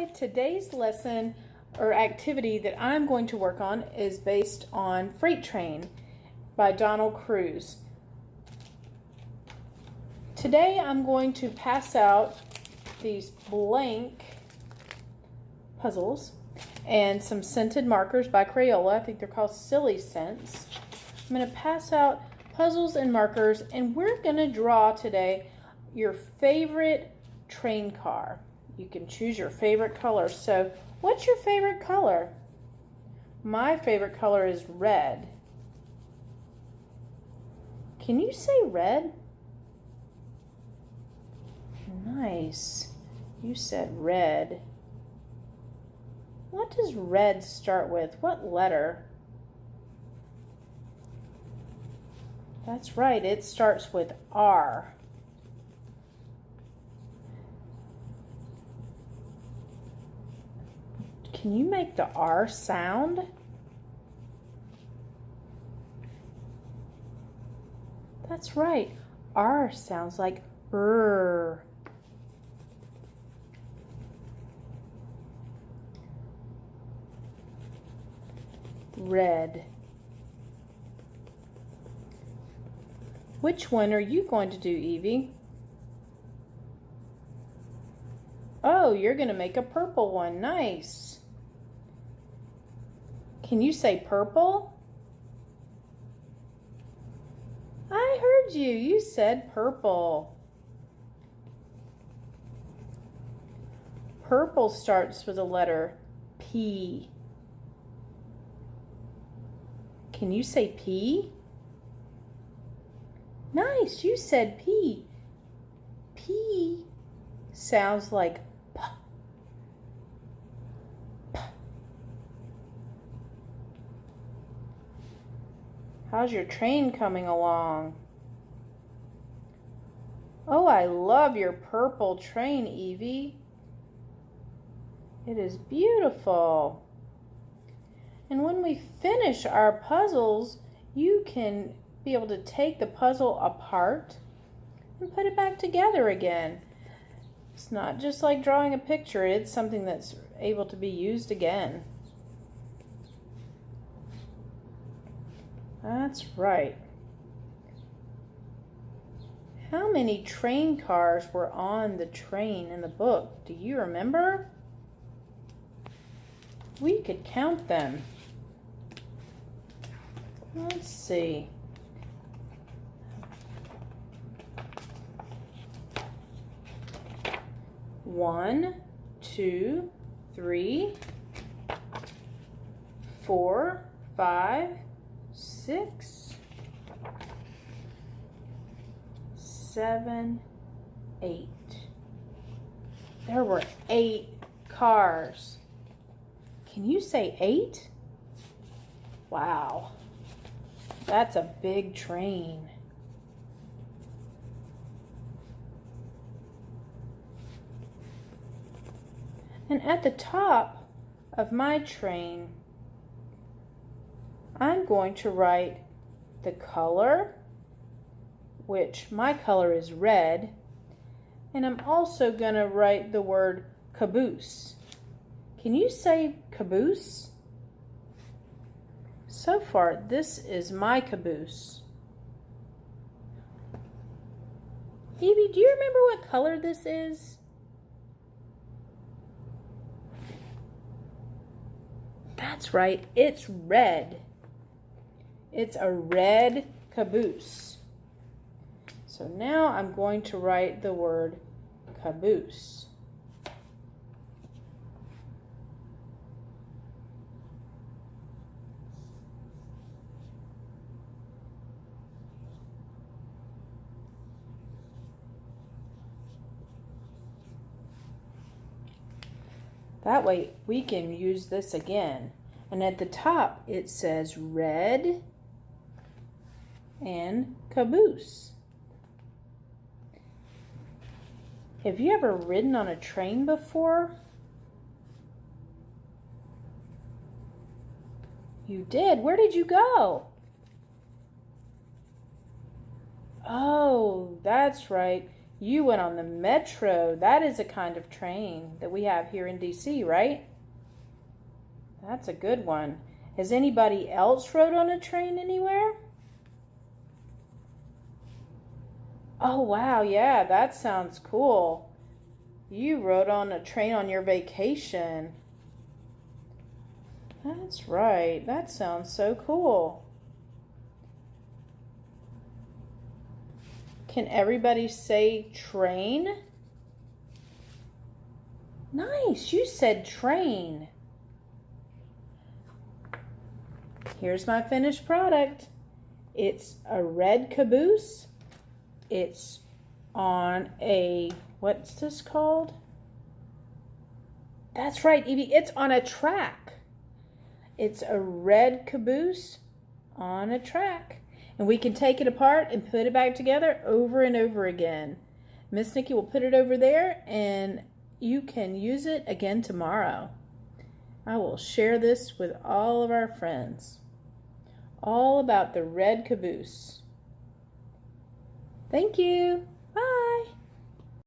Hi, today's lesson or activity that I'm going to work on is based on Freight Train by Donald Cruz. Today I'm going to pass out these blank puzzles and some scented markers by Crayola. I think they're called Silly Scents. I'm going to pass out puzzles and markers, and we're going to draw today your favorite train car. You can choose your favorite color. So, what's your favorite color? My favorite color is red. Can you say red? Nice. You said red. What does red start with? What letter? That's right, it starts with R. Can you make the R sound? That's right, R sounds like R. Red. Which one are you going to do, Evie? Oh, you're going to make a purple one. Nice. Can you say purple? I heard you. You said purple. Purple starts with the letter P. Can you say P? Nice, you said P. P sounds like P. P. How's your train coming along? Oh, I love your purple train, Evie. It is beautiful. And when we finish our puzzles, you can be able to take the puzzle apart and put it back together again. It's not just like drawing a picture, it's something that's able to be used again. That's right. How many train cars were on the train in the book? Do you remember? We could count them. Let's see. One, two, three, 4, 5, 6, 7, 8. There were 8 cars. Can you say 8? Wow, that's a big train. And at the top of my train, I'm going to write the color, which my color is red, and I'm also going to write the word caboose. Can you say caboose? So far, this is my caboose. Evie, do you remember what color this is? That's right, it's red. It's a red caboose. So now I'm going to write the word caboose. That way we can use this again. And at the top it says red and caboose. Have you ever ridden on a train before? You did? Where did you go? Oh, that's right. You went on the Metro. That is a kind of train that we have here in DC, right? That's a good one. Has anybody else rode on a train anywhere? Oh, wow. Yeah, that sounds cool. You rode on a train on your vacation. That's right. That sounds so cool. Can everybody say train? Nice. You said train. Here's my finished product. It's a red caboose. It's on a, what's this called? That's right, Evie. It's on a track. It's a red caboose on a track. And we can take it apart and put it back together over and over again. Miss Nikki will put it over there and you can use it again tomorrow. I will share this with all of our friends. All about the red caboose. Thank you.